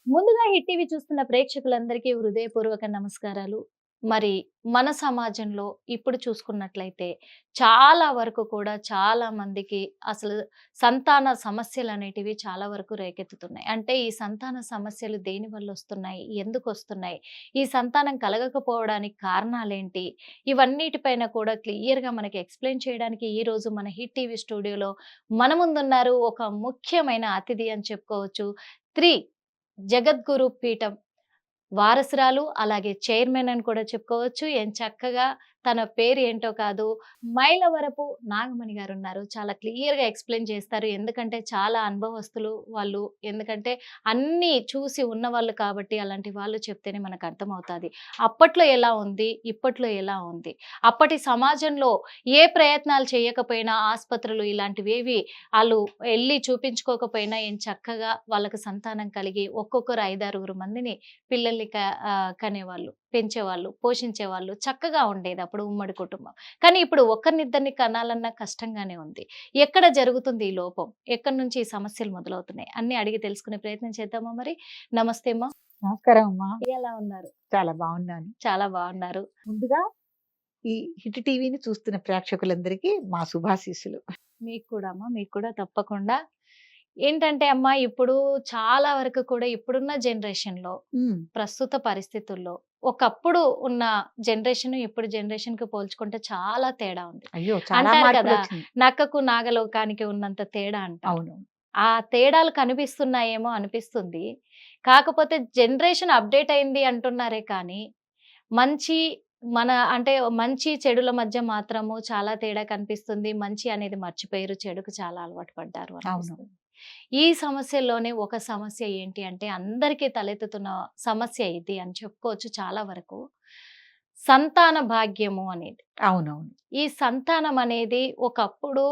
ముందుగా hit TV చూస్తున్న ప్రేక్షకులందరికీ హృదయపూర్వక నమస్కారాలు. మరి మన సమాజంలో ఇప్పుడు చూసుకున్నట్లయితే చాలా వరకు కూడా చాలా మందికి అసలు సంతాన సమస్యలనేటివి చాలా వరకు రేకెత్తుతున్నాయి. అంటే ఈ సంతాన సమస్యలు దేనివల్ల వస్తున్నాయి? ఎందుకొస్తున్నాయి? ఈ సంతానం కలగకపోవడానికి కారణాలేంటి? ఇవన్నిటిపైన కూడా క్లియర్‌గా మనకి ఎక్స్‌ప్లెయిన్ చేయడానికి ఈరోజు మన హిట్ టీవీ స్టూడియోలో మన ముందున్నారు ఒక ముఖ్యమైన అతిథి అని చెప్పుకోవచ్చు. 3 జగద్గురు పీఠం వారసురాలు, అలాగే చైర్మన్ అని కూడా చెప్పుకోవచ్చు. ఎంచక్కగా తన పేరు ఏంటో కాదు, మైలవరపు నాగమణి గారున్నారు. చాలా క్లియర్‌గా ఎక్స్‌ప్లెయిన్ చేస్తారు. ఎందుకంటే చాలా అనుభవస్తులు వాళ్ళు. ఎందుకంటే అన్నీ చూసి ఉన్నవాళ్ళు కాబట్టి అలాంటి వాళ్ళు చెప్తేనే మనకు అర్థమవుతాది. అప్పట్లో ఎలా ఉంది? ఇప్పట్లో ఎలా ఉంది? అప్పటి సమాజంలో ఏ ప్రయత్నాలు చేయకపోయినా ఆస్పత్రులు ఇలాంటివేవి ఆళ్ళు ఎళ్లి చూపించుకోకపోయినా ఎంచక్కగా వాళ్ళకి సంతానం కలిగి ఒక్కొక్కరు 5, 6 మందిని పిల్లల్ని కనేవాళ్ళు, పెంచేవాళ్ళు, పోషించేవాళ్ళు. చక్కగా ఉండేది అప్పుడు ఉమ్మడి కుటుంబం. కానీ ఇప్పుడు ఒకరినిద్దరిని కనాలన్నా కష్టంగానే ఉంది. ఎక్కడ జరుగుతుంది ఈ లోపం? ఎక్కడి నుంచి ఈ సమస్యలు మొదలవుతున్నాయి? అన్నీ అడిగి తెలుసుకునే ప్రయత్నం చేద్దామా మరి? నమస్తే అమ్మ. నమస్కారం అమ్మా. ఎలా ఉన్నారు? చాలా బాగున్నాను. చాలా బాగున్నారు. ముందుగా ఈ హిట్ టీవీని చూస్తున్న ప్రేక్షకులందరికీ మా శుభాశీస్సులు. మీకు కూడా అమ్మ. మీకు కూడా తప్పకుండా. ఏంటంటే అమ్మ ఇప్పుడు చాలా వరకు కూడా ఇప్పుడున్న జనరేషన్‌లో హ్మ్. ప్రస్తుత పరిస్థితుల్లో ఒకప్పుడు ఉన్న జనరేషన్, ఇప్పుడు జనరేషన్‌కి పోల్చుకుంటే చాలా తేడా ఉంది. అయ్యో! చాలా అంటారు కదా! మార్పులొచ్చినియి. నక్కకు నాగలోకానికి ఉన్నంత తేడా అంటారు. అవును. ఆ తేడాలు కనిపిస్తున్నాయేమో అనిపిస్తుంది. కాకపోతే జనరేషన్ అప్‌డేట్ అయింది అంటున్నారే కానీ, మంచి మన అంటే మంచి చెడుల మధ్య మాత్రము చాలా తేడా కనిపిస్తుంది. మంచి అనేది మర్చిపోయారు. చెడుకు చాలా అలవాటు పడ్డారు అవును. అనిపిస్తుంది. ఈ సమస్యల్లోనే ఒక సమస్య ఏంటి అంటే అందరికీ తలెత్తుతున్న సమస్య ఇది అని చెప్పుకోవచ్చు చాలా వరకు. సంతాన భాగ్యము అనేది. అవునవును. ఈ సంతానం అనేది ఒకప్పుడు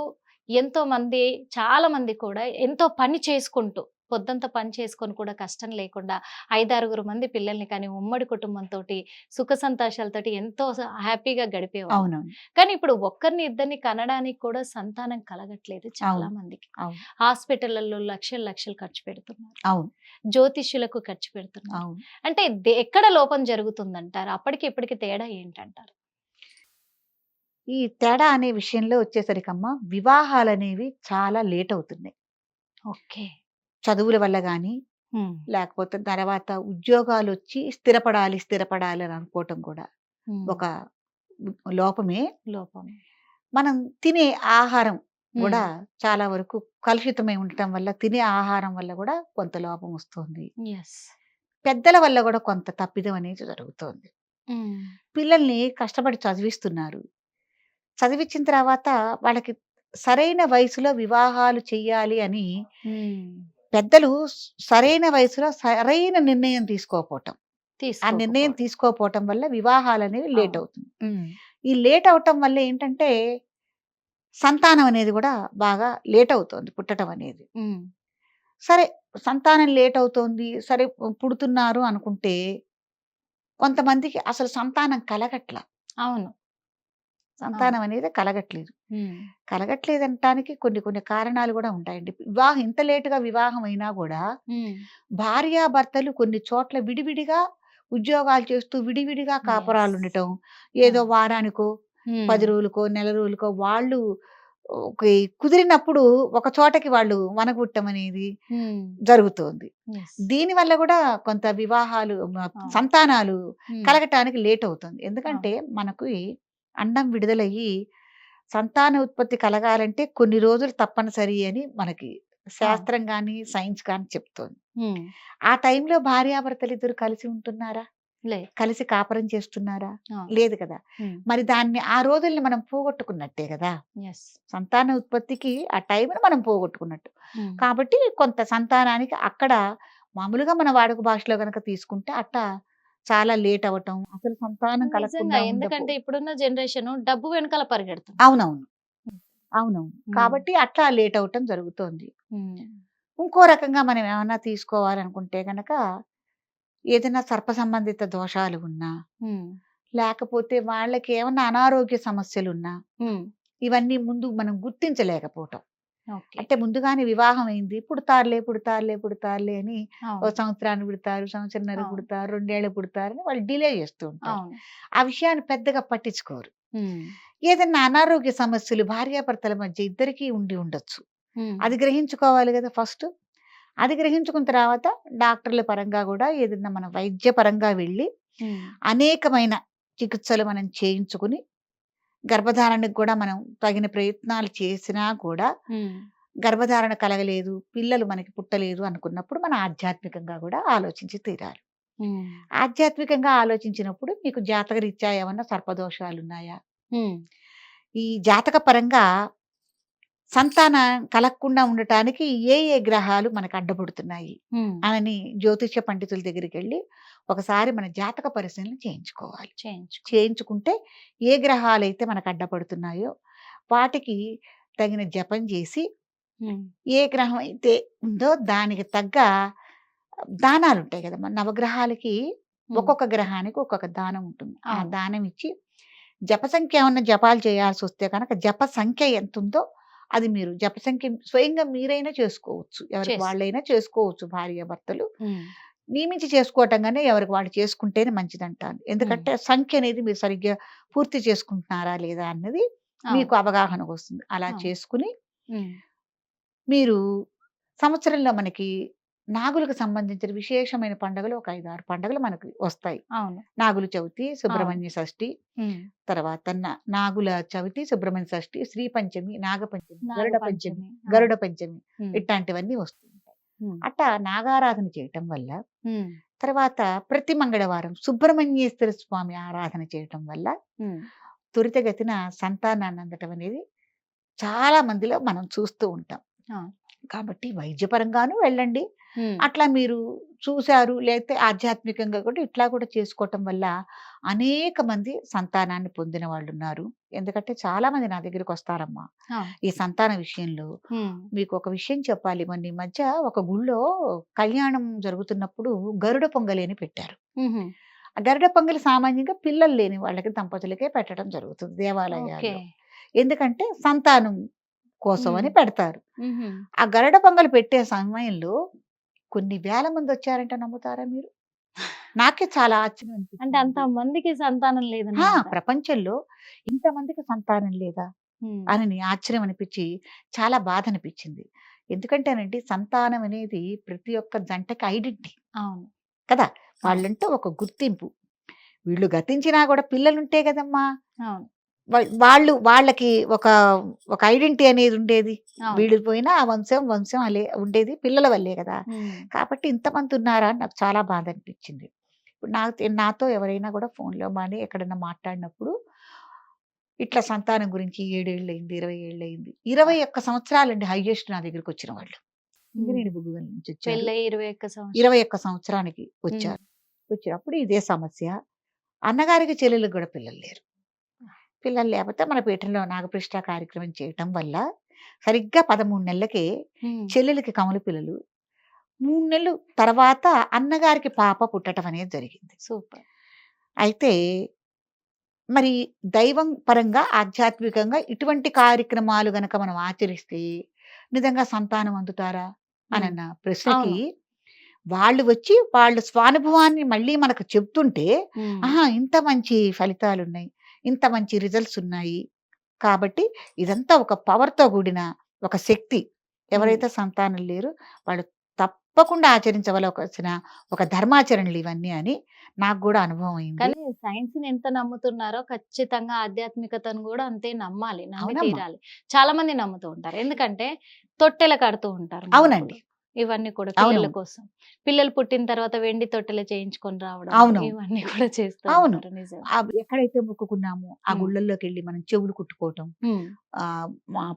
ఎంతోమంది చాలా మంది కూడా ఎంతో పని చేసుకుంటూ పొద్దంతా పని చేసుకొని కూడా కష్టం లేకుండా 5, 6 మంది పిల్లల్ని కానీ ఉమ్మడి కుటుంబంతోటి సుఖ సంతోషాలతోటి ఎంతో హ్యాపీగా గడిపేవాళ్ళు. అవునవును. కానీ ఇప్పుడు ఒక్కరిని ఇద్దరిని కనడానికి కూడా సంతానం కలగట్లేదు చాలా అవును. మందికి. అవును. హాస్పిటళ్లలో లక్షలు లక్షలు ఖర్చు పెడుతున్నారు. అవును. జ్యోతిష్యులకు ఖర్చు పెడుతున్నారు. అవును. అంటే ఎక్కడ లోపం జరుగుతుందంటారు? అప్పటికి ఇప్పటికి తేడా ఏంటంటారు? ఈ తేడా అనే విషయంలో వచ్చేసరికమ్మా వివాహాలనేవి చాలా లేట్ అవుతున్నాయి. ఓకే. చదువుల వల్ల గాని, హ్మ్. లేకపోతే తర్వాత ఉద్యోగాలొచ్చి స్థిరపడాలి, స్థిరపడాలి అని అనుకోవటం కూడా హ్మ్. ఒక లోపమే. లోపం. మనం తినే ఆహారం హ్మ్. గూడా చాలా వరకు కలుషితమై ఉండటం వల్ల, తినే ఆహారం వల్ల గూడా కొంత లోపం వస్తోంది. యెస్. పెద్దల వల్ల గూడా కొంత తప్పిదం అనేది జరుగుతోంది. హ్మ్. పిల్లల్ని కష్టపడి చదివిస్తున్నారు. చదివిచ్చిన తర్వాత వాళ్ళకి సరైన వయసులో వివాహాలు చెయ్యాలి అని హ్మ్. పెద్దలు సరైన వయసులో సరైన నిర్ణయం తీసుకోకపోవటం. ఆ నిర్ణయం తీసుకోకపోవడం. తీసుకోకపోవటం వల్ల వివాహాలనేవి లేట్ అవును. అవుతుంది. హ్మ్. ఈ లేట్ అవ్వటం వల్ల ఏంటంటే సంతానం అనేది గూడా బాగా లేట్ అవుతోంది పుట్టటం అనేది. హ్మ్. సరే సంతానం లేట్ అవుతోంది. సరే పుడుతున్నారు అనుకుంటే కొంతమందికి అసలు సంతానం కలగట్ల. అవును. అవును. సంతానం అనేది కలగట్లేదు. హ్మ్. కలగట్లేదనటానికి కొన్ని కొన్ని కారణాలు గూడా ఉంటాయండి. వివాహం ఇంత లేట్‌గా వివాహం అయినా గూడా హ్మ్. భార్యాభర్తలు కొన్ని చోట్ల విడివిడిగా ఉద్యోగాలు చేస్తూ విడివిడిగా యెస్. కాపురాలుండటం. ఆ! ఏదో వారానికో, హ్మ్. 10 రోజులకో, నెల రోజులకో వాళ్ళు కుదిరినప్పుడు ఒక చోటకి వాళ్ళు వనగూట్టమనేది హ్మ్. జరుగుతోంది. యెస్. దీనివల్ల గూడా కొంత వివాహాలు అవును. సంతానాలు హ్మ్. కలగటానికి లేట్ అవుతుంది. ఎందుకంటే అవును. మనకి అండం విడుదలయ్యి సంతాన ఉత్పత్తి కలగాలంటే కొన్ని రోజులు తప్పనిసరి అని మనకి అవును. శాస్త్రం గాని, సైన్స్ గాని చెప్తోంది. హ్మ్. ఆ టైంలో భార్యాభర్తలిద్దరూ కలిసి ఉంటున్నారా? లేదు. కలిసి కాపురం చేస్తున్నారా? అవును. లేదు కదా! హ్మ్. మరి దాన్ని ఆ రోజుల్ని మనం పోగొట్టుకున్నట్టే గదా! యెస్. సంతాన ఉత్పత్తికి ఆ టైంని మనం పోగొట్టుకున్నట్టు. హ్మ్. కాబట్టి కొంత సంతానానికి అక్కడ మామూలుగా మన వాడుక భాషలో గనక తీసుకుంటే చాలా లేట్ అవ్వటం, అసలు సంతానం నిజంగా. కలగకుండా ఎందుకంటే ఇప్పుడున్న జనరేషను డబ్బు వెనకాల పరిగెడుతుంది. అవునవును. హ్మ్. అవునవును. హ్మ్. కాబట్టి అట్లా లేట్ అవ్వటం జరుగుతోంది. హ్మ్. ఇంకో రకంగా మనం ఏమన్నా తీసుకోవాలనుకుంటే గనక ఏదైనా సర్ప సంబంధిత దోషాలు ఉన్నా, హ్మ్. లేకపోతే వాళ్ళకి ఏమన్నా అనారోగ్య సమస్యలున్నా, హ్మ్. ఇవన్నీ ముందు మనం గుర్తించలేకపోవటం. ఓకే. అంటే ముందుగానే వివాహం అయింది. పుడతారులే, పుడతారులే, పుడతారులే అని ఓ అవును. సంవత్సరానికి పుడతారు, సంవత్సరంన్నర అవును. పుడతారు, 2 ఏళ్ళు పుడతారని వాళ్ళు డిలే చేస్తూ ఉంటారు. అవును. ఆ విషయాన్ని పెద్దగా పట్టించుకోరు. హ్మ్. ఏదన్నా అనారోగ్య సమస్యలు భార్యాభర్తల మధ్య ఇద్దరికీ ఉండి ఉండొచ్చు. హ్మ్. అది గ్రహించుకోవాలి గదా ఫస్టు. అది గ్రహించుకున్న తర్వాత డాక్టర్ల పరంగా గూడా ఏదన్నా మన వైద్య పరంగా వెళ్ళి హ్మ్. అనేకమైన చికిత్సలు మనం చేయించుకుని, గర్భధారణకు గూడా మనం తగిన ప్రయత్నాలు చేసినా కూడా హ్మ్. గర్భధారణ కలగలేదు, పిల్లలు మనకి పుట్టలేదు అనుకున్నప్పుడు మనం ఆధ్యాత్మికంగా గూడా ఆలోచించి తీరాలి. హ్మ్. ఆధ్యాత్మికంగా ఆలోచించినప్పుడు మీకు జాతకరీత్యా ఏమన్నా సర్పదోషాలున్నాయా? హ్మ్. ఈ జాతక పరంగా సంతానం కలగకుండా ఉండటానికి ఏ ఏ గ్రహాలు మనకు అడ్డుపడుతున్నాయి హ్మ్. అని జ్యోతిష్య పండితుల దగ్గరికెళ్ళి ఒకసారి మన జాతక పరిశీలన చేయించుకోవాలి. చేయించుకో. చేయించుకుంటే ఏ గ్రహాలైతే మనకు అడ్డపడుతున్నాయో వాటికి తగిన జపం చేసి, హ్మ్. ఏ గ్రహం అయితే ఉందో దానికి తగ్గ దానాలుంటాయి కదా! మన నవగ్రహాలకి హ్మ్. ఒక్కొక్క గ్రహానికి ఒక్కొక్క దానం ఉంటుంది. ఆ అవును. దానం ఇచ్చి జప సంఖ్య ఏమన్నా జపాలు చేయాల్సొస్తే కనుక జప సంఖ్య ఎంతుందో అది మీరు జప సంఖ్య స్వయంగా మీరైనా చేసుకోవచ్చు. ఎవరికి చేసు వాళ్ళైనా చేసుకోవచ్చు భార్యాభర్తలు. హ్మ్. నియమించి చేసుకోవటం కన్నా ఎవరికి వాళ్ళు చేసుకుంటేనే మంచిదంటాను. హ్మ్. ఎందుకంటే సంఖ్య అనేది మీరు సరిగ్గా పూర్తి చేసుకుంటున్నారా లేదా అన్నది అవును. మీకు అవగాహనకొస్తుంది. అలా అవును. చేసుకుని హ్మ్. మీరు సంవత్సరంలో మనకి నాగులకు సంబంధించిన విశేషమైన పండుగలు ఒక 5, 6 పండుగలు మనకు వస్తాయి. అవును. నాగుల చవితి, అవును. సుబ్రహ్మణ్య షష్ఠి, హ్మ్. తర్వాత నాగుల చవితి, సుబ్రహ్మణ్య షష్ఠి, శ్రీ పంచమి, నాగపంచమి, గరుడ పంచమి, నాగపంచమి. అవును. గరుడ పంచమి హ్మ్. ఇట్లాంటివన్నీ వస్తూ ఉంటాయి. హ్మ్. అట్టా నాగారాధన చేయటం వల్ల, హ్మ్. తర్వాత ప్రతి మంగళవారం సుబ్రహ్మణ్యేశ్వర స్వామి ఆరాధన చేయటం వల్ల హ్మ్. త్వరితగతిన సంతానాన్ని అందటం అనేది చాలా మందిలో మనం చూస్తూ ఉంటాం. అవును. కాబట్టి వైద్యపరంగాను వెళ్ళండి. హ్మ్. అట్లా మీరు చూసారు, లేతే ఆధ్యాత్మికంగా కూడా ఇట్లా కూడా చేసుకోవటం వల్ల అనేక మంది సంతానాన్ని పొందిన వాళ్ళున్నారు. ఎందుకంటే చాలామంది నా దగ్గరికొస్తారమ్మా. అవును. ఈ సంతాన విషయంలో. హ్మ్. మీకొక విషయం చెప్పాలి. మొన్న ఈ మధ్య ఒక గుళ్ళో కళ్యాణం జరుగుతున్నప్పుడు గరుడ పొంగలి అని పెట్టారు. హుహు. ఆ గరుడ పొంగలి సామాన్యంగా పిల్లలు లేని వాళ్ళకి దంపతులకే పెట్టడం జరుగుతుంది ఓకే. దేవాలయాల్లో. ఎందుకంటే సంతానం కోసం హ్మ్. అని పెడతారు. హుహు. ఆ గరుడ పొంగలి పెట్టే సమయంలో కొన్ని వేల మందొచ్చారంటే నమ్ముతారా మీరు? నాకే చాలా ఆశ్చర్యం అంటే అంత అనిపించిందండి. మందికి సంతానం ఆ! లేదన్నమాట. ప్రపంచంలో ఇంతమందికి సంతానం లేదా? హ్మ్. అని ఆశ్చర్యం అనిపించి చాలా బాధనిపించింది. ఎందుకంటేనండి సంతానం అనేది ప్రతి ఒక్క జంటకి ఐడెంటిటీ అవును. కదా! అవును. వాళ్ళంటూ ఒక గుర్తింపు. వీళ్ళు గతించినా గూడా పిల్లలుంటే గదమ్మా! అవును. వాళ్ళు వాళ్ళకి ఒక ఐడెంటిటీ అనేది ఉండేది. అవును. వీళ్ళు పోయినా ఆ వంశం, వంశం అలే ఉండేది పిల్లల వల్లే గదా! హ్మ్. కాబట్టి ఇంతమంది ఉన్నారా అని నాకు చాలా బాధనిపించింది. ఇప్పుడు నాతో ఎవరైనా గూడా ఫోన్‌లో గాని ఎక్కడన్నా మాట్లాడినప్పుడు ఇట్లా సంతానం గురించి 7 ఏళ్లయింది, 20 ఏళ్లయింది. ఆ! 21 సంవత్సరాలండి హైయెస్ట్ నా దగ్గరికొచ్చిన వాళ్ళు. హ్మ్. సింగరేణి బొగ్గుగని నుంచొచ్చారు. పెళ్ళై 21 సంవత్సరాలు. 21 సంవత్సరానికి హ్మ్. వచ్చారు. వచ్చినప్పుడు ఇదే సమస్య. అన్నగారికి, చెల్లెలికి గూడా పిల్లలు లేరు. పిల్లలు లేపోతే మన పీఠంలో నాగప్రతిష్ఠ కార్యక్రమం చేయటం వల్ల సరిగ్గా 13 నెలలకే హ్మ్. చెల్లెలికి కమల పిల్లలు. 3 నెలలు తర్వాత అన్నగారికి పాప పుట్టటం అనేది జరిగింది. సూపర్. అయితే మరి దైవం పరంగా, ఆధ్యాత్మికంగా ఇటువంటి కార్యక్రమాలు గనక మనం ఆచరిస్తే నిజంగా సంతానం అందుతారా? హ్మ్. అనన్న ప్రశ్నకి అవును. వాళ్ళు వచ్చి వాళ్ళ స్వానుభవాన్ని మళ్ళీ మనకు చెప్తుంటే, హ్మ్. ఆహా! ఇంత మంచి ఫలితాలున్నాయి. ఇంత మంచి రిజల్ట్స్ ఉన్నాయి. కాబట్టి ఇదంతా ఒక పవర్‌తో కూడిన ఒక శక్తి. హ్మ్. ఎవరైతే సంతానం లేరో వాళ్ళు తప్పకుండా ఆచరించవలసిన ఒక ధర్మాచరణలు ఇవన్నీ అని నాకు గూడా అనుభవం అయింది. కానీ సైన్స్‌ని ఎంత నమ్ముతున్నారో ఖచ్చితంగా ఆధ్యాత్మికతను గూడా అంతే నమ్మాలి. నమ్మి అవునమ్మా. తీరాలి. చాలా మంది నమ్ముతూ ఉంటారు. ఎందుకంటే తొట్టెలు కడుతూ ఉంటారు అవునండి. మార్పులు. ఇవన్నీ కూడా అవును. పిల్లల కోసం. పిల్లలు పుట్టిన తర్వాత వెండి తొట్టెలు చేయించుకొని రావడము. అవును. ఇవన్నీ కూడా చేస్తూ అవును. ఉంటారు. నిజం. ఎక్కడైతే మొక్కుకున్నామో ఆ హ్మ్. గుళ్ళల్లోకెళ్ళి మనం చెవులు కుట్టుకోవటం, హ్మ్.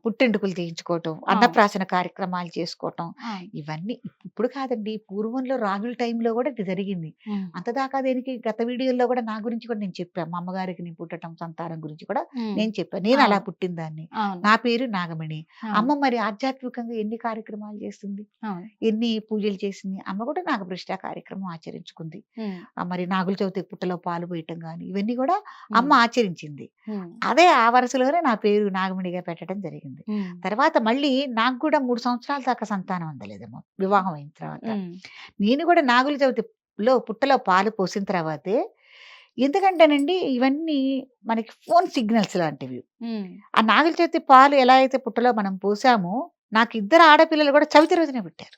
పుట్టెంటుకలు తీయించుకోవటం, అవును. అన్నప్రాసన కార్యక్రమాలు చేసుకోవటం, అవును. ఇవన్నీ ఇప్పుడు కాదండి. పూర్వంలో రాజుల టైంలో గూడా ఇది జరిగింది. హ్మ్. అంతదాకా దేనికి గత వీడియోల్లో గూడా నా గురించి కూడా నేను చెప్పా. మా అమ్మగారికి నేను పుట్టటం, సంతానం గురించి కూడా హ్మ్. నేను చెప్పా. నేను అలా అవును. పుట్టినదాన్ని. అవును. నా పేరు నాగమణి. అవును. అమ్మ మరి ఆధ్యాత్మికంగా ఎన్ని కార్యక్రమాలు చేస్తుంది. అవును. ఎన్ని పూజలు చేసింది. అమ్మ కూడా నాగప్రతిష్ఠ కార్యక్రమం ఆచరించుకుంది. హ్మ్. మరి నాగుల చవితి పుట్టలో పాలు పోయటం గాని, ఇవన్నీ కూడా అమ్మ హ్మ్. ఆచరించింది. హ్మ్. అదే ఆ వరుసలోనే నా పేరు నాగమణిగా పెట్టడం జరిగింది. హ్మ్. తర్వాత మళ్ళీ నాకు కూడా 3 సంవత్సరాల దాకా సంతానం అందలేదమ్మ వివాహం అయిన తర్వాత. హ్మ్. నేను కూడా నాగుల చవితిలో పుట్టలో పాలు పోసిన తర్వాతే, ఎందుకంటేనండి ఇవన్నీ మనకి ఫోన్ సిగ్నల్స్ లాంటివి. హ్మ్. ఆ నాగుల చవితి పాలు ఎలా అయితే పుట్టలో మనం పోసామో, నాకు ఇద్దరు ఆడపిల్లలు కూడా చవితి రోజునే పుట్టారు.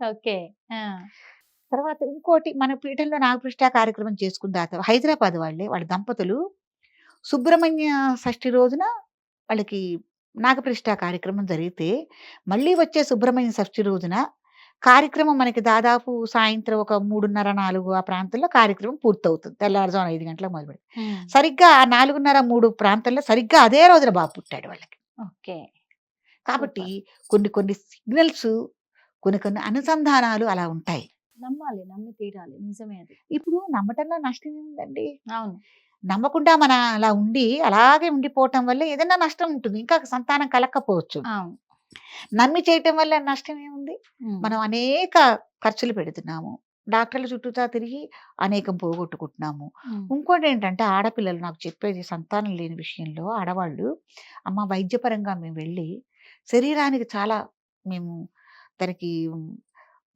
ఓకే. ఆ! తర్వాత ఇంకోటి మన పీఠంలో నాగప్రతిష్ఠ కార్యక్రమం చేసుకున్న తర్వాత హైదరాబాద్ వాళ్ళే వాళ్ళ దంపతులు సుబ్రహ్మణ్య షష్ఠి రోజున వాళ్ళకి నాగప్రతిష్ఠ కార్యక్రమం జరిగితే, మళ్ళీ వచ్చే సుబ్రహ్మణ్య షష్ఠి రోజున కార్యక్రమం మనకి దాదాపు సాయంత్రం ఒక 3:30, 4 ఆ ప్రాంతంలో కార్యక్రమం పూర్తవుతుంది. తెల్లారుజామున 5 గంటలకు మొదలుపెడితే. హ్మ్. సరిగ్గా ఆ 4:30, 3 ప్రాంతంలో సరిగ్గా అదే రోజున బాబు పుట్టాడు వాళ్ళకి. ఓకే. కాబట్టి సూపర్. కొన్ని కొన్ని సిగ్నల్స్, కొన్ని కొన్ని అనుసంధానాలు అలా ఉంటాయి. నమ్మాలి. నమ్మి తీరాలి. నిజమే అది. ఇప్పుడు నమ్మటంలో నష్టం ఏముందండి? అవును. నమ్మకుండా మన అలా ఉండి, అలాగే ఉండిపోవటం వల్ల ఏదైనా నష్టం ఉంటుంది. ఇంకా సంతానం కలక్కపోవచ్చు. అవును. నమ్మి చేయటం వల్ల నష్టం ఏముంది? హ్మ్. మనం అనేక ఖర్చులు పెడుతున్నాము. డాక్టర్ల చుట్టూతా తిరిగి అనేకం పోగొట్టుకుంటున్నాము. హ్మ్. ఇంకోటేంటంటే ఆడపిల్లలు నాకు చెప్పేది సంతానం లేని విషయంలో ఆడవాళ్ళు, అమ్మ వైద్యపరంగా మేము వెళ్ళి శరీరానికి చాలా మేము దానికి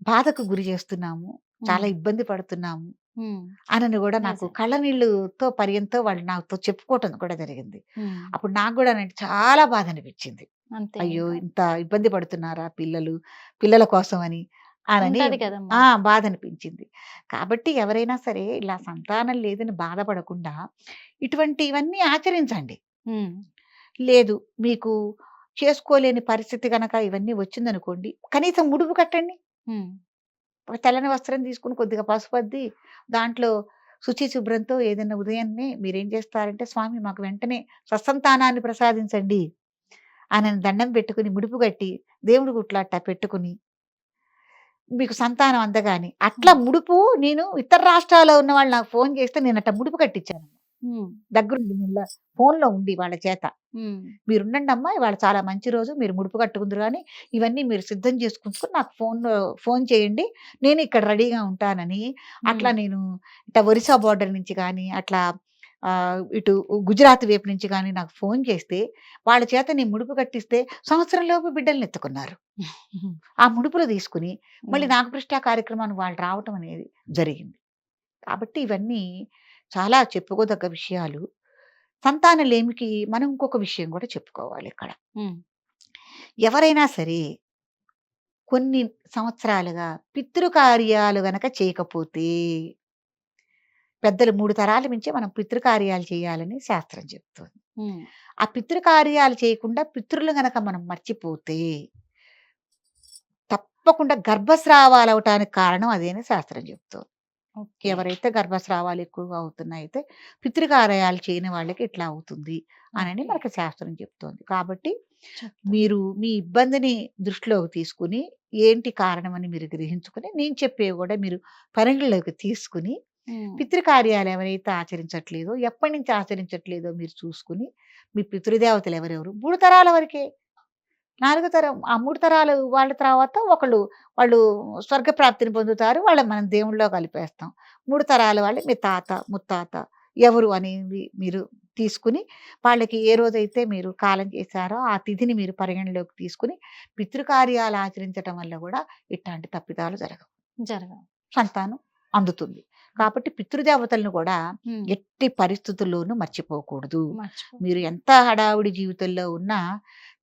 బాధకు గురి చేస్తున్నాము. చాలా హ్మ్. ఇబ్బంది పడుతున్నాము. హ్మ్. అనని గూడా నాకు నిజం. కళ్ళనీళ్ళుతో పర్యంతో వాళ్ళు నాతో చెప్పుకోవటం కూడా జరిగింది. హ్మ్. అప్పుడు నాకు గూడానండి చాలా బాధనిపిచ్చింది. అంతే అయ్యో! ఇంకా. ఇంత ఇబ్బంది పడుతున్నారా పిల్లలు, పిల్లల కోసమని అనని ఉంటది కదమ్మా! బాధనిపించింది. కాబట్టి ఎవరైనా సరే ఇలా సంతానం లేదని బాధపడకుండా ఇటువంటివన్నీ ఆచరించండి. హ్మ్. లేదు మీకు చేసుకోలేని పరిస్థితి గనక ఇవన్నీ వచ్చిందనుకోండి, కనీసం ముడుపు కట్టండి. హ్మ్. ఒక తెల్లని వస్త్రం తీసుకొని కొద్దిగా పసుపద్ది, దాంట్లో శుచి శుభ్రంతో ఏదైనా ఉదయాన్నే మీరేం చేస్తారంటే, "స్వామి మాకు వెంటనే సత్సంతానాన్ని ప్రసాదించండి" అనని దండం పెట్టుకొని, ముడుపు కట్టి, దేవుడి గుట్లో అట్టా పెట్టుకొని, మీకు సంతానం అందగానే అట్లా హ్మ్. ముడుపు నేను ఇతర రాష్ట్రాల్లో ఉన్నవాళ్ళు నాకు ఫోను చేస్తే నేనట్టా ముడుపు కట్టించాను. హ్మ్. దగ్గరుండి ఫోనులో ఉండి వాళ్ళ చేత. హ్మ్. మీరుండండమ్మా ఇవాళ చాలా మంచి రోజు. మీరు ముడుపు కట్టుకుందురు గానీ, ఇవన్నీ మీరు సిద్ధం చేసుకుంచుకొని నాకు ఫోను చేయండి. నేను ఇక్కడ రెడీగా ఉంటానని, హ్మ్. అట్లా నేను ఇట్లా ఒరిస్సా బోర్డర్ నుంచి గానీ, అట్లా ఇటు గుజరాత్ వైపు నుంచి గానీ నాకు ఫోను చేస్తే, వాళ్ళ చేత నేను ముడుపు కట్టిస్తే సంవత్సరంలోపు బిడ్డలనెత్తుకున్నారు. ఆ ముడుపులు తీసుకొని, మళ్ళీ హ్మ్. నాగప్రతిష్ఠ కార్యక్రమానికి వాళ్ళు రావటం అనేది జరిగింది. కాబట్టి ఇవన్నీ చాలా చెప్పుకోదగ్గ విషయాలు. సంతానలేమికి మనం ఇంకొక విషయం గూడా చెప్పుకోవాలిక్కడ. హ్మ్. ఎవరైనా సరే కొన్ని సంవత్సరాలుగా పితృకార్యాలు గనక చేయకపోతే, పెద్దలు 3 తరాల మించి మనం పితృకార్యాలు చేయాలని శాస్త్రం చెప్తోంది. హ్మ్. ఆ పితృకార్యాలు చేయకుండా పితృలు గనక మనం మర్చిపోతే, తప్పకుండా గర్భస్రావాలవటానికి కారణం అదే అని శాస్త్రం చెప్తోంది. ఓకే. ఎవరైతే గర్భస్రావాలు ఎక్కువగా అవుతున్నాయితే పితృకార్యాలు చేయని వాళ్ళకి ఇట్లా అవుతుంది అనని ఓకే. మనకి శాస్త్రం చెప్తోంది. కాబట్టి చెప్తుంది. మీరు మీ ఇబ్బందిని దృష్టిలోకి తీసుకొని, ఏంటి కారణమని మీరు గ్రహించుకొని, నేను చెప్పేవి గూడా మీరు పరిగణలోకి తీసుకొని, హ్మ్. పితృకార్యాలు ఎవరైతే ఆచరించట్లేదో, ఎప్పటినుంచి ఆచరించట్లేదో మీరు చూసుకొని, మీ పితృదేవతలు ఎవరెవరు 3 తరాల వరకే. 4 తరం ఆ 3 తరాలు వాళ్ళ తర్వాత వాళ్ళు స్వర్గప్రాప్తిని పొందుతారు. వాళ్ళని మనం దేవుడిలో కలిపేస్తాం. 3 తరాల వాళ్ళు మీ తాత, ముత్తాత ఎవరు అనేది మీరు తీసుకొని, వాళ్ళకి ఏ రోజైతే మీరు కాలం చేశారో, ఆ తిథిని మీరు పరిగణలోకి తీసుకొని, పితృకార్యాలు ఆచరించటం వల్ల గూడా ఇట్లాంటి తప్పిదాలు జరగవు. జరగవు. సంతానం అందుతుంది. కాబట్టి పితృదేవతలను గూడా హ్మ్. ఎట్టి పరిస్థితుల్లోనూ మర్చిపోకూడదు. మర్చిపో మీరు ఎంత హడావుడి జీవితంలో ఉన్నా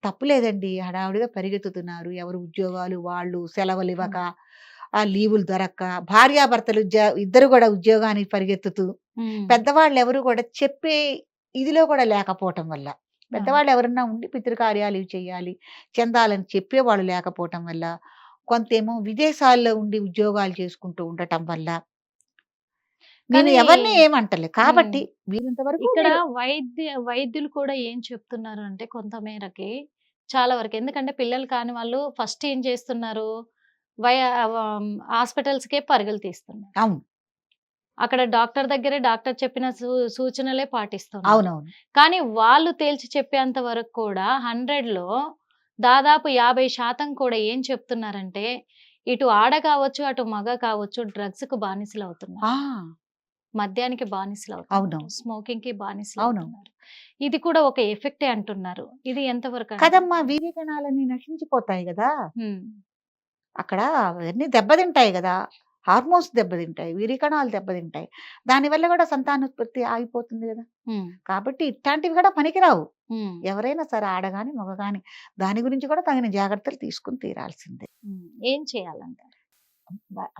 తప్పులేదండి. హడావుడిగా పరిగెత్తుతున్నారు. ఎవరు ఉద్యోగాలు వాళ్ళు సెలవులివ్వక, హ్మ్. ఆ లీవులు దొరక్క, భార్యాభర్తలు ఇద్దరు గూడా ఉద్యోగానికి పరిగెత్తుతూ, హ్మ్. పెద్దవాళ్ళెవరు గూడా చెప్పే ఇదిలో కూడా లేకపోవటం వల్ల. అవును. పెద్దవాళ్ళు ఎవరన్నా ఉండి పితృకార్యాలు ఇవి చేయాలి, చెందాలని చెప్పేవాళ్ళు లేకపోవటం వల్ల, కొంతేమో విదేశాల్లో ఉండి ఉద్యోగాలు చేసుకుంటూ ఉండటం వల్ల, నేను కానీ ఎవరిని ఏమంటలే. హ్మ్. కాబట్టి వీలున్నంత వరకు ఇక్కడ మీరు వైద్యులు కూడా ఏం చెప్తున్నారు అంటే కొంత మేరకి చాలా వరకు. ఎందుకంటే పిల్లలు కాని వాళ్ళు ఫస్ట్ ఏం చేస్తున్నారు? వయ హాస్పిటల్స్‌కే పరుగులు తీస్తున్నారు. అవును. అక్కడ డాక్టర్ దగ్గరే డాక్టర్ చెప్పిన సూచనలే పాటిస్తున్నారు. అవునవును. కానీ వాళ్ళు తేల్చి చెప్పేంత వరకు కూడా 100లో దాదాపు 50% కూడా ఏం చెప్తున్నారంటే, ఇటు ఆడ కావచ్చు, అటు మగ కావచ్చు డ్రగ్స్‌కు బానిసలవుతున్నారు. ఆ! మద్యానికి బానిసలవుతున్నారు. అవునవును. స్మోకింగ్‌కి అవునవును. బానిసలవుతున్నారు. ఇది కూడా ఒక ఎఫెక్టే అంటున్నారు. ఇది ఎంతవరకు అంటారు? కదమ్మా! వీర్య కణాలన్నీ నశించిపోతాయి గదా! హ్మ్. అక్కడ అవన్నీ దెబ్బతింటాయి గదా! హార్మోన్స్ దెబ్బతింటాయి. వీర్య కణాలు దెబ్బతింటాయి. దానివల్ల గూడా సంతానోత్పత్తి ఆగిపోతుంది గదా! హ్మ్. కాబట్టి ఇట్లాంటివి గూడా పనికిరావు. హ్మ్. ఎవరైనా సరే ఆడ గాని, మగ గాని దాని గురించి కూడా తగిన జాగ్రత్తలు తీసుకొని తీరాల్సిందే. హ్మ్. ఏం చేయాలంటారు?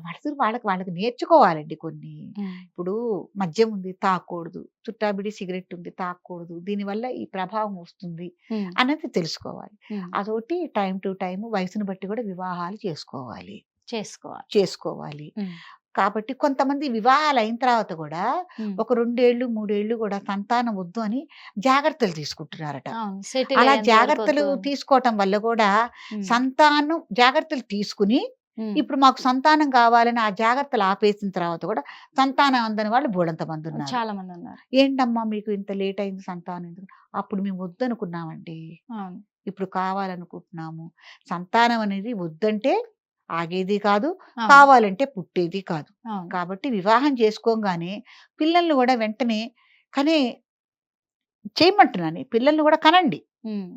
వరుసలు వాళ్ళకి నేర్చుకోవాలండి కొన్ని. హ్మ్. ఇప్పుడు మద్యం ఉంది తాగకూడదు. చుట్టా బిడి సిగరెట్ ఉంది తాగకూడదు. దీనివల్ల ఈ ప్రభావం వస్తుంది హ్మ్. అన్నది తెలుసుకోవాలి. హ్మ్. అదోటి టైమ్ టు టైమ్ వయసును బట్టి కూడా వివాహాలు చేసుకోవాలి. చేసుకోవాలి. చేసుకోవాలి. హ్మ్. కాబట్టి కొంతమంది వివాహాలయిన తర్వాత గూడా హ్మ్. ఒక 2 ఏళ్ళు, 3 ఏళ్ళు గూడా సంతానం వద్దు అని జాగ్రత్తలు తీసుకుంటున్నారట. అవును. సెటిల్ అలా అయ్యేంత వరకు జాగ్రత్తలు వద్దు అని. తీసుకోవటం వల్ల గూడా హ్మ్. సంతానం జాగ్రత్తలు తీసుకుని, హ్మ్. ఇప్పుడు మాకు సంతానం కావాలని ఆ జాగ్రత్తలు ఆపేసిన తర్వాత గూడా సంతానం అందని వాళ్ళు బోలెడంత మందున్నారు. చాలా మందున్నారు. ఏంటమ్మా మీకు ఇంత లేట్ అయింది సంతానం ఎందుకు? అప్పుడు మేము వద్దనుకున్నామండి. అవును. ఇప్పుడు కావాలనుకుంటున్నాము. సంతానం అనేది వద్దంటే ఆగేది కాదు. అవును. కావాలంటే పుట్టేది కాదు. అవును. కాబట్టి వివాహం చేసుకోంగానే పిల్లల్ని గూడా వెంటనే కనే చేయమంటున్నాను. పిల్లల్ని గూడా కనండి. హ్మ్.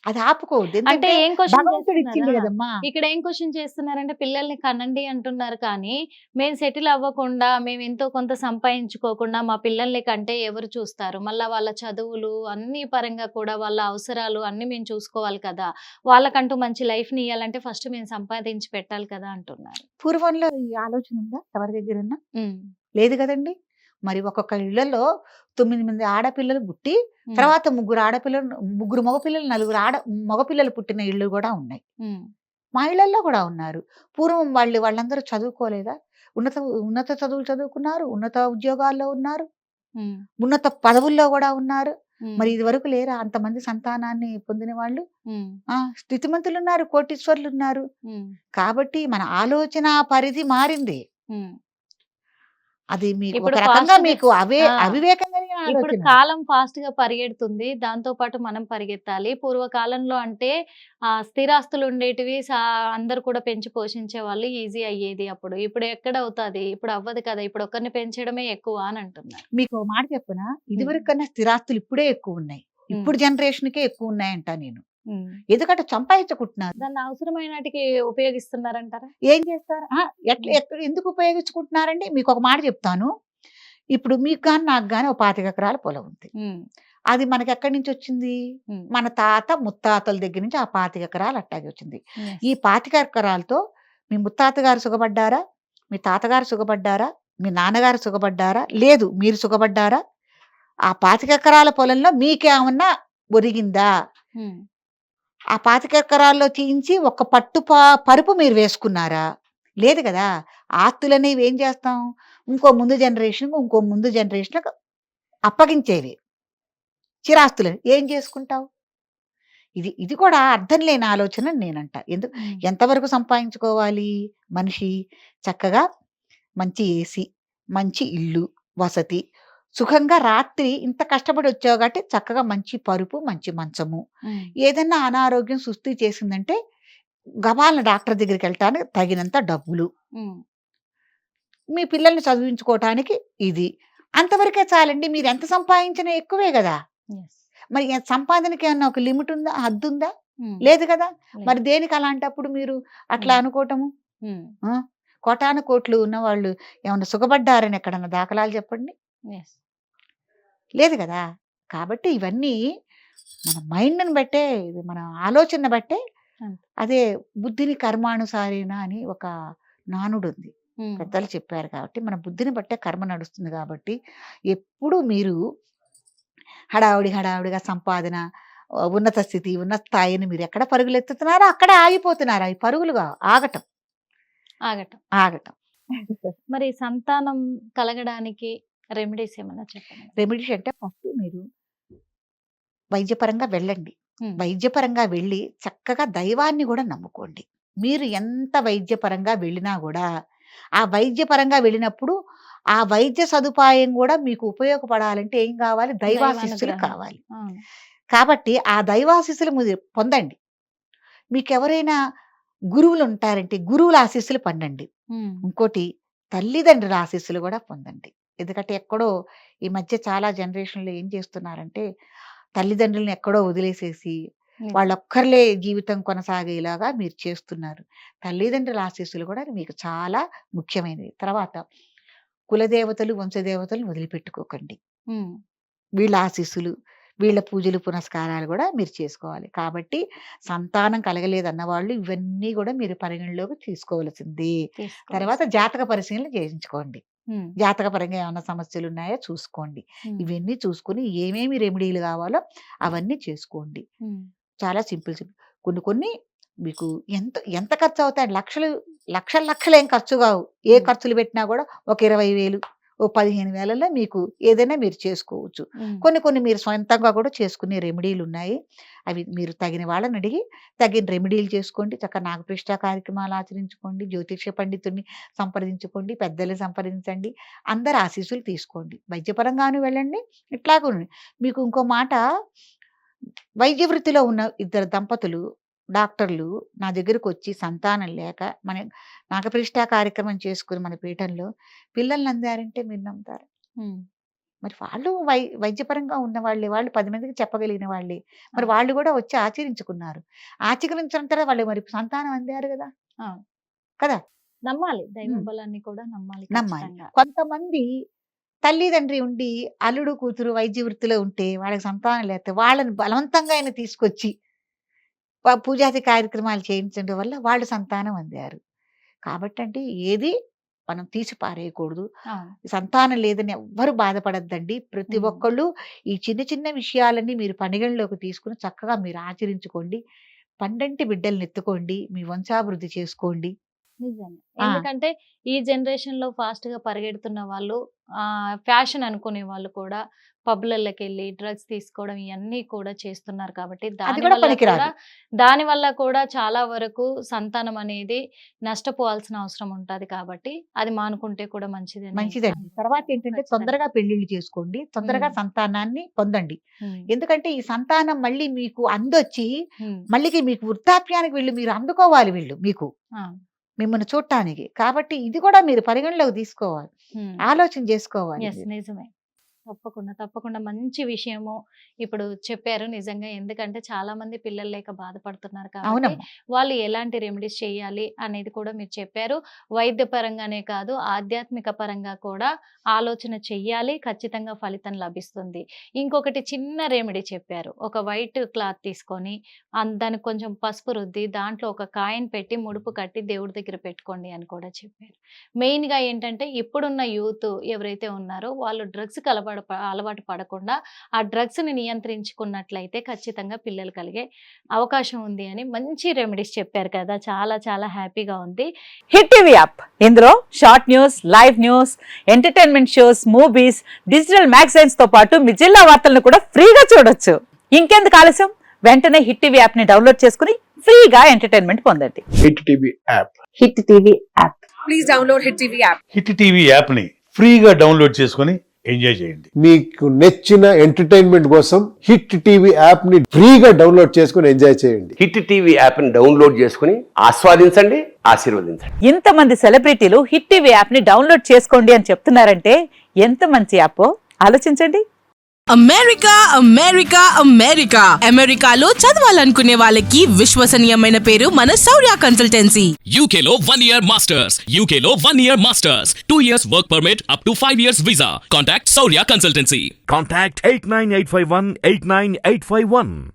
అది ఆపుకోవద్దు. అంటే ఎందుకంటే ఏం క్వెషన్ భగవంతుడు చేస్తున్నారా? ఇచ్చింది గదమ్మా! ఇక్కడ ఏం క్వెషన్ చేస్తున్నారంటే పిల్లల్ని కనండి అంటున్నారు కానీ, మేము సెటిల్ అవ్వకుండా, మేము ఎంతో కొంత సంపాదించుకోకుండా మా పిల్లల్ని కంటే ఎవరు చూస్తారు? మళ్ళా వాళ్ళ చదువులు అన్ని పరంగా కూడా వాళ్ళ అవసరాలు అన్నీ మేము చూసుకోవాలి కదా! వాళ్ళకంటూ మంచి లైఫ్‌ని ఇయ్యాలంటే ఫస్ట్ మేము సంపాదించి పెట్టాలి కదా! అంటున్నారు. పూర్వంలో ఈ ఆలోచన ఉందా ఎవరి దగ్గరన్నా? హ్మ్. లేదు గదండీ! మరి ఒక్కొక్క ఇళ్లలో 9 మంది ఆడపిల్లలు పుట్టి, హ్మ్. తర్వాత ముగ్గురు మగపిల్లలు, నలుగురు మగపిల్లలు పుట్టిన ఇళ్ళు గూడా ఉన్నాయి. హ్మ్. మా ఇళ్ళల్లో గూడా ఉన్నారు. పూర్వం వాళ్ళందరూ చదువుకోలేదా? ఉన్నత ఉన్నత చదువులు చదువుకున్నారు. ఉన్నత ఉద్యోగాల్లో ఉన్నారు. హ్మ్. ఉన్నత పదవుల్లో గూడా ఉన్నారు. హ్మ్. మరి ఇదివరకు లేరా అంతమంది సంతానాన్ని పొందిన వాళ్ళు? హ్మ్. ఆ! స్థితిమంతులున్నారు. కోటీశ్వరులున్నారు. హ్మ్. కాబట్టి మన ఆలోచన పరిధి మారింది. హ్మ్. అది మీకు ఒక ఇప్పుడు రకంగా ఫాస్ట్‌గా మీకు ఆ! అవివేకం కలిగిన ఇప్పుడు ఆలోచన అది. కాలం ఫాస్ట్‌గా పరిగెడుతుంది. దాంతో పాటు మనం పరిగెత్తాలి. పూర్వకాలంలో అంటే స్థిరాస్తులు ఉండేటివి. అందరూ కూడా పెంచి పోషించేవాళ్ళు. ఈజీ అయ్యేది అప్పుడు. ఇప్పుడు ఎక్కడవుతది? ఇప్పుడు అవ్వదు కదా! ఇప్పుడు ఒకరిని పెంచడమే ఎక్కువ అని అంటున్నారు. మీకో మాట చెప్పనా? హ్మ్. ఇదివరకు కన్నా స్థిరాస్తులు ఇప్పుడే ఎక్కువున్నాయి. హ్మ్. ఇప్పుడు జనరేషన్‌కే ఎక్కువున్నాయంటా నేను. హ్మ్. ఎందుకంటే సంపాదించుకుంటున్నారు. దాన్ని అవసరమైనాటికి ఉపయోగిస్తున్నారంటారా? ఏం చేస్తారు? హ్మ్. ఎందుకు ఉపయోగించుకుంటున్నారండి? మీకొక మాట చెప్తాను. ఇప్పుడు మీకు గాని, నాకు గాని ఓ 25 ఎకరాల పొలం ఉంది. హ్మ్. అది మనకెక్కడి నుంచొచ్చింది? హ్మ్. మన తాత, ముత్తాతల దగ్గర నుంచి ఆ 25 ఎకరాలు అట్టాగే వచ్చింది. యెస్. ఈ 25 ఎకరాలతో మీ ముత్తాత గారు సుఖపడ్డారా? మీ తాతగారు సుఖపడ్డారా? మీ నాన్నగారు సుఖపడ్డారా? లేదు. మీరు సుఖపడ్డారా? ఆ 25 ఎకరాల పొలంలో మీకేమన్నా ఒరిగిందా? హ్మ్. ఆ 25 ఎకరాల్లో తీయించి ఒక పట్టు పరుపు మీరు వేసుకున్నారా? లేదు గదా! ఆస్తులనేవి ఏం చేస్తాం? ఇంకో ముందు జనరేషన్‌కి అప్పగించేవి. చిరాస్తులని. ఏం చేసుకుంటావు? ఇది కూడా అర్థం లేని ఆలోచన అని నేనంటా. హ్మ్. ఎంతవరకు సంపాదించుకోవాలి మనిషి? చక్కగా మంచి ఏసీ, మంచి ఇల్లు, వసతి, సుఖంగా రాత్రి ఇంత కష్టపడి వచ్చావు కాబట్టి చక్కగా మంచి పరుపు, మంచి మంచము. హ్మ్. ఏదన్నా అనారోగ్యం సుస్థి చేసిందంటే గబాల్న డాక్టర్ దగ్గరికెళ్ళటానికి తగినంత డబ్బులు. హ్మ్. మీ పిల్లల్ని చదివించుకోవటానికి ఇది. అంతవరకే చాలండి. మీరెంత సంపాదించినా ఎక్కువే గదా! యెస్. మరి సంపాదనకి ఏమన్నా ఒక లిమిట్ ఉందా? హద్దుందా? హ్మ్. లేదు గదా! లేదు. మరి దేనికి అలాంటప్పుడు మీరు అట్లా హ్మ్. అనుకోవటము? హ్మ్. ఆ! కోటాను కోట్లు ఉన్నవాళ్ళు ఏమన్నా సుఖపడ్డారని ఎక్కడన్నా దాఖలాలు చెప్పండి? యెస్. లేదు గదా! కాబట్టి ఇవన్నీ మన మైండ్‌ని బట్టే ఇది మన ఆలోచన బట్టే అంతే. అదే బుద్ధిని కర్మానుసారేన అని ఒక నానుడుంది. హ్మ్. పెద్దలు చెప్పారు కాబట్టి, మన బుద్ధిని బట్టే కర్మ నడుస్తుంది గాబట్టి, ఎప్పుడు మీరు హడావిడిగా సంపాదన, ఉన్నత స్థితి, ఉన్నత స్థాయిని మీరెక్కడ పరుగులెత్తుతున్నారో అక్కడే ఆగిపోతున్నారు. అవి పరుగులుగా ఆగటం. ఆగటం. ఆగటం. మరి సంతానం కలగడానికి రెమెడీస్ ఏమన్నా చెప్పండి? రెమెడీస్ అంటే ఫస్ట్ మీరు వైద్యపరంగా వెళ్ళండి. హ్మ్. వైద్యపరంగా వెళ్ళి చక్కగా దైవాన్ని గూడా నమ్ముకోండి. మీరు ఎంత వైద్యపరంగా వెళ్ళినా గూడా, ఆ వైద్యపరంగా వెళ్ళినప్పుడు, ఆ వైద్య సదుపాయం గూడా మీకు ఉపయోగపడాలంటే ఏం గావాలి? దైవాశీస్సులు దైవానుగ్రహం. కావాలి. అవును. కాబట్టి ఆ దైవాశీస్సులు పొందండి. మీకెవరైనా గురువులు ఉంటారంటే గురువుల ఆశీస్సులు పొందండి. హ్మ్. ఇంకోటి తల్లిదండ్రుల ఆశీస్సులు కూడా పొందండి. ఎందుకంటే ఎక్కడో ఈ మధ్య చాలా జనరేషన్‌లో ఏం చేస్తున్నారంటే, తల్లిదండ్రులని ఎక్కడో వదిలేసేసి, నిజం. వాళ్ళొక్కర్లే జీవితం కొనసాగేలాగా మీరు చేస్తున్నారు. తల్లిదండ్రుల ఆశీస్సులు కూడా మీకు చాలా ముఖ్యమైనవి. తర్వాత కులదేవతలు, వంశదేవతలను వదిలిపెట్టుకోకండి. హ్మ్. వీళ్ళ ఆశీస్సులు, వీళ్ళ పూజలు, పునస్కారాలు గూడా మీరు చేసుకోవాలి. కాబట్టి సంతానం కలగలేదన్న వాళ్ళు ఇవన్నీ గూడా మీరు పరిగణలోకి తీసుకోవాల్సిందే. తర్వాత తీసుకోవాల్సింది. జాతక పరిశీలన చేయించుకోండి. హ్మ్. జాతకపరంగా ఏమన్నా సమస్యలున్నాయా చూసుకోండి. హ్మ్. ఇవన్నీ చూసుకొని ఏమేమి రెమెడీలు గావాలో అవన్నీ చేసుకోండి. హ్మ్. చాలా సింపుల్. కొన్ని కొన్ని మీకు ఎంత ఎంత ఖర్చవుతాయండి. లక్షలేం ఖర్చు గావు. ఏ హ్మ్. ఖర్చులు పెట్టినా గూడా ఒక 20,000 ఓ 15,000లో మీకు ఏదైనా మీరు చేసుకోవచ్చు. హ్మ్. కొన్ని కొన్ని మీరు సొంతంగా కూడా చేసుకునే రెమెడీలున్నాయి. అవి మీరు తగిన వాళ్ళని అడిగి తగిన రెమెడీలు చేసుకోండి. చక్కగా నాగప్రతిష్ఠ కార్యక్రమాలు ఆచరించుకోండి. జ్యోతిష్య పండితుడిని సంప్రదించుకోండి. పెద్దల్ని సంప్రదించండి. అందరి ఆశీస్సులు తీసుకోండి. వైద్యపరంగాను వెళ్ళండి. ఇట్లాగూ మీకు ఇంకో మాట, వైద్య వృత్తిలో ఉన్న ఇద్దరు దంపతులు, డాక్టర్లు నా దగ్గరకొచ్చి సంతానం లేక మన నాగప్రతిష్ఠ కార్యక్రమం చేసుకొని మన పీఠంలో పిల్లల్ని అందారంటే మీరు నమ్ముతారా? హ్మ్. మరి వాళ్ళు వైద్యపరంగా ఉన్నవాళ్ళే. వాళ్ళు 10 మందికి చెప్పగలిగిన వాళ్ళే. మరి అవును. వాళ్ళు గూడా వచ్చి ఆచరించుకున్నారు. ఆచరించిన తర్వాత వాళ్ళు మరి సంతానం అందారు గదా! అవును. కదా! నమ్మాలి. దైవ హ్మ్. బలాన్ని కూడా నమ్మాలి నమ్మాలి. ఖచ్చితంగా. కొంతమంది తల్లిదండ్రి ఉండి, అల్లుడు, కూతురు వైద్య వృత్తిలో ఉంటే వాళ్ళకి సంతానం లేతే వాళ్ళని బలవంతంగా ఆయన తీసుకొచ్చి పూజాది కార్యక్రమాలు చేయించడం వల్ల వాళ్ళు సంతానం అందారు. కాబట్టండి ఏది మనం తీసి పారేయకూడదు. అవును. సంతానం లేదని ఎవ్వరు బాధపడొద్దండి. ప్రతి హ్మ్. ఒక్కళ్ళు ఈ చిన్న చిన్న విషయాలన్నీ మీరు పరిగణలోకి తీసుకొని చక్కగా మీరు ఆచరించుకోండి. పండంటి బిడ్డలనెత్తుకోండి. మీ వంశాభివృద్ధి చేసుకోండి. నిజంగా. ఆ! ఎందుకంటే ఈ జనరేషన్‌లో ఫాస్ట్‌గా పరిగెడుతున్న వాళ్ళు ఫ్యాషన్ అనుకునే వాళ్ళు కూడా పబ్‌లల్లకెళ్ళి డ్రగ్స్ తీసుకోవడం ఇయన్నీ కూడా చేస్తున్నారు కాబట్టి అది కూడా పనికిరాదు. దానివల్ల కూడా చాలా వరకు సంతానం అనేది నష్టపోవాల్సిన అవసరం ఉంటది కాబట్టి అది మానుకుంటే కూడా మంచిదని మంచిదండి. తర్వాతేంటంటే ఖచ్చితంగా. తొందరగా పెళ్ళిళ్ళు చేసుకోండి. తొందరగా హ్మ్. సంతానాన్ని పొందండి. హ్మ్. ఎందుకంటే ఈ సంతానం మళ్ళీ మీకు అందొచ్చి హ్మ్. మళ్ళీకి మీకు వృద్ధాప్యానికి మీరు అందుకోవాలి మీకు. ఆ! మిమ్మల్ని చూడటానికి. కాబట్టి ఇది కూడా మీరు పరిగణలోకి తీసుకోవాలి. హ్మ్. ఆలోచన చేసుకోవాలి యెస్. మీరు. నిజమే. తప్పకుండా. తప్పకుండా. మంచి విషయము ఇప్పుడు చెప్పారు నిజంగా. ఎందుకంటే చాలామంది పిల్లలు లేక బాధపడుతున్నారు కాబట్టి, అవునమ్మా. వాళ్ళు ఎలాంటి రెమెడీస్ చేయాలి అనేది కూడా మీరు చెప్పారు. వైద్య పరంగానే కాదు, ఆధ్యాత్మిక పరంగా కూడా ఆలోచన చెయ్యాలి. ఖచ్చితంగా ఫలితం లభిస్తుంది. ఇంకొకటి చిన్న రెమెడీ చెప్పారు. ఒక వైట్ క్లాత్ తీసుకొని దానికి కొంచెం పసుపు రుద్ది, దాంట్లో ఒక కాయిన్ పెట్టి ముడుపు కట్టి దేవుడి దగ్గర పెట్టుకోండి అని కూడా చెప్పారు. మెయిన్‌గా ఏంటంటే ఇప్పుడున్న యూత్ ఎవరైతే ఉన్నారో వాళ్ళు డ్రగ్స్‌కి అలవాటు పడకుండా ఆ డ్రగ్స్‌ని నియంత్రించుకున్నట్లయితే ఖచ్చితంగా పిల్లలు కలిగే అవకాశం ఉంది అని మంచి రెమెడీస్ చెప్పారు కదా! చాలా చాలా హ్యాపీగా ఉంది. హిట్ టీవీ యాప్ ఇందులో short news, live news, entertainment shows, movies, digital magazines తో పాటు మీ జిల్లా వార్తలను కూడా ఫ్రీగా చూడొచ్చు. ఇంకెందుకు ఆలస్యం? వెంటనే హిట్ టీవీ యాప్ ని డౌన్లోడ్ చేసుకుని ఫ్రీగా ఎంటర్టైన్మెంట్ పొందండి. Hit TV app. Hit TV app. Please download Hit TV app. Hit TV యాప్ని ఫ్రీగా డౌన్లోడ్ చేసుకొని ఎంజాయ్ చేయండి. మీకు నచ్చిన ఎంటర్టైన్మెంట్ కోసం హిట్ టీవీ యాప్ ని ఫ్రీగా డౌన్లోడ్ చేసుకుని ఎంజాయ్ చేయండి. హిట్ టీవీ యాప్ని డౌన్లోడ్ చేసుకుని ఆస్వాదించండి, ఆశీర్వదించండి. ఇంతమంది సెలబ్రిటీలు హిట్ టీవీ యాప్ ని డౌన్లోడ్ చేసుకోండి అని చెప్తున్నారంటే ఎంత మంచి యాప్ ఆలోచించండి. అమెరికా అమెరికా అమెరికా అమెరికాలో చదవాలనుకునే వాళ్ళకి విశ్వసనీయమైన పేరు మన శౌర్య consultancy. UK Law 1 Year Masters. UK Law 1 Year Masters. 2 years work permit up to 5 years visa. Contact Saurya Consultancy. Contact 89851 89851.